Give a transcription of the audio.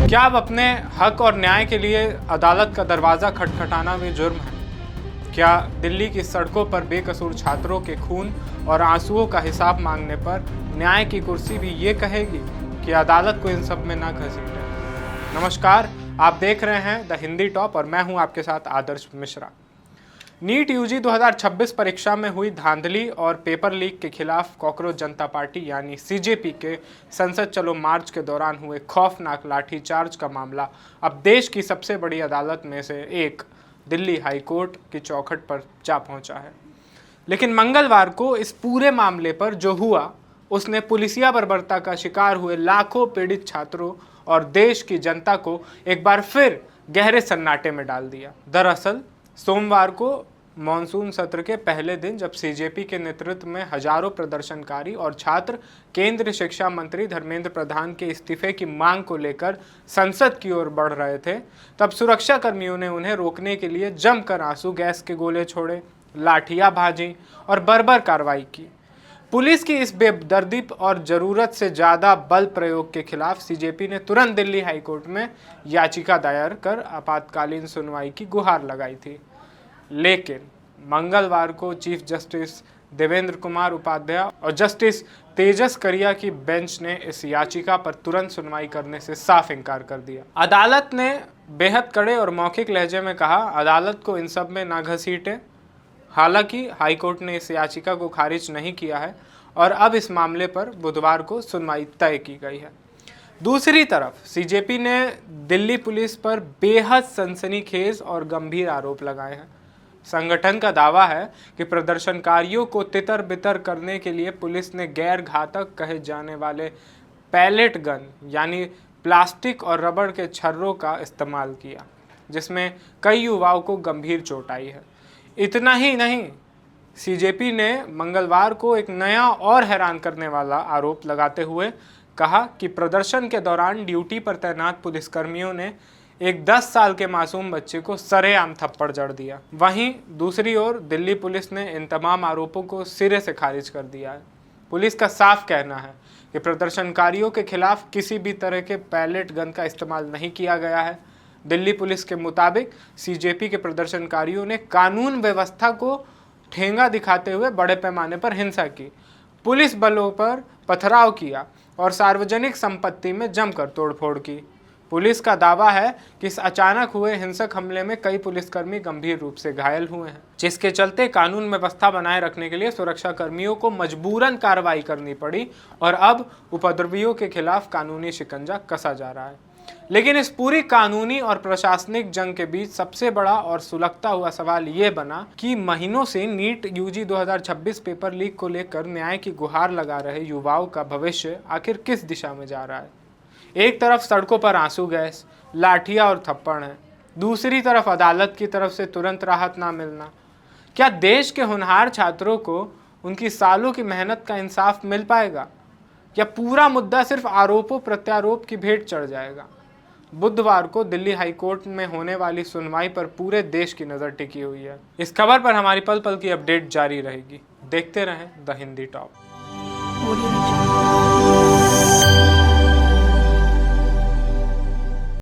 क्या अब अपने हक और न्याय के लिए अदालत का दरवाज़ा खटखटाना भी जुर्म है? क्या दिल्ली की सड़कों पर बेकसूर छात्रों के खून और आंसुओं का हिसाब मांगने पर न्याय की कुर्सी भी ये कहेगी कि अदालत को इन सब में ना घसीटे? नमस्कार, आप देख रहे हैं द हिंदी टॉप और मैं हूं आपके साथ आदर्श मिश्रा। नीट यूजी 2026 परीक्षा में हुई धांधली और पेपर लीक के खिलाफ कॉकरोच जनता पार्टी यानी सीजेपी के संसद चलो मार्च के दौरान हुए खौफनाक लाठीचार्ज का मामला अब देश की सबसे बड़ी अदालत में से एक दिल्ली हाई कोर्ट की चौखट पर जा पहुंचा है। लेकिन मंगलवार को इस पूरे मामले पर जो हुआ उसने पुलिसिया बर्बरता का शिकार हुए लाखों पीड़ित छात्रों और देश की जनता को एक बार फिर गहरे सन्नाटे में डाल दिया। दरअसल सोमवार को मॉनसून सत्र के पहले दिन जब सीजेपी के नेतृत्व में हजारों प्रदर्शनकारी और छात्र केंद्रीय शिक्षा मंत्री धर्मेंद्र प्रधान के इस्तीफे की मांग को लेकर संसद की ओर बढ़ रहे थे, तब सुरक्षा कर्मियों ने उन्हें रोकने के लिए जमकर आंसू गैस के गोले छोड़े, लाठियां भाजी और बर्बर कार्रवाई की। पुलिस की इस बेदर्दी और जरूरत से ज्यादा बल प्रयोग के खिलाफ सीजेपी ने तुरंत दिल्ली हाईकोर्ट में याचिका दायर कर आपातकालीन सुनवाई की गुहार लगाई थी। लेकिन मंगलवार को चीफ जस्टिस देवेंद्र कुमार उपाध्याय और जस्टिस तेजस करिया की बेंच ने इस याचिका पर तुरंत सुनवाई करने से साफ इनकार कर दिया। अदालत ने बेहद कड़े और मौखिक लहजे में कहा, अदालत को इन सब में ना घसीटे। हालांकि हाईकोर्ट ने इस याचिका को खारिज नहीं किया है और अब इस मामले पर बुधवार को सुनवाई तय की गई है। दूसरी तरफ सीजेपी ने दिल्ली पुलिस पर बेहद सनसनीखेज और गंभीर आरोप लगाए हैं। संगठन का दावा है कि प्रदर्शनकारियों को तितर बितर करने के लिए पुलिस ने गैर घातक कहे जाने वाले पैलेट गन यानी प्लास्टिक और रबड़ के छर्रों का इस्तेमाल किया, जिसमें कई युवाओं को गंभीर चोट आई है। इतना ही नहीं, सीजेपी ने मंगलवार को एक नया और हैरान करने वाला आरोप लगाते हुए कहा कि प्रदर्शन के दौरान ड्यूटी पर तैनात पुलिसकर्मियों ने एक 10 साल के मासूम बच्चे को सरेआम थप्पड़ जड़ दिया। वहीं दूसरी ओर दिल्ली पुलिस ने इन तमाम आरोपों को सिरे से खारिज कर दिया है। पुलिस का साफ कहना है कि प्रदर्शनकारियों के खिलाफ किसी भी तरह के पैलेट गन का इस्तेमाल नहीं किया गया है। दिल्ली पुलिस के मुताबिक सीजेपी के प्रदर्शनकारियों ने कानून व्यवस्था को ठेंगा दिखाते हुए बड़े पैमाने पर हिंसा की, पुलिस बलों पर पथराव किया और सार्वजनिक संपत्ति में जमकर तोड़फोड़ की। पुलिस का दावा है कि इस अचानक हुए हिंसक हमले में कई पुलिसकर्मी गंभीर रूप से घायल हुए हैं, जिसके चलते कानून व्यवस्था बनाए रखने के लिए सुरक्षा कर्मियों को मजबूरन कार्रवाई करनी पड़ी और अब उपद्रवियों के खिलाफ कानूनी शिकंजा कसा जा रहा है। लेकिन इस पूरी कानूनी और प्रशासनिक जंग के बीच सबसे बड़ा और सुलगता हुआ सवाल ये बना कि महीनों से नीट यूजी 2026 पेपर लीक को लेकर न्याय की गुहार लगा रहे युवाओं का भविष्य आखिर किस दिशा में जा रहा है। एक तरफ सड़कों पर आंसू गैस, लाठियां और थप्पड़ हैं, दूसरी तरफ अदालत की तरफ से तुरंत राहत ना मिलना। क्या देश के होनहार छात्रों को उनकी सालों की मेहनत का इंसाफ मिल पाएगा या पूरा मुद्दा सिर्फ आरोपों प्रत्यारोप की भेंट चढ़ जाएगा? बुधवार को दिल्ली हाईकोर्ट में होने वाली सुनवाई पर पूरे देश की नज़र टिकी हुई है। इस खबर पर हमारी पल पल की अपडेट जारी रहेगी। देखते रहें द हिंदी टॉप।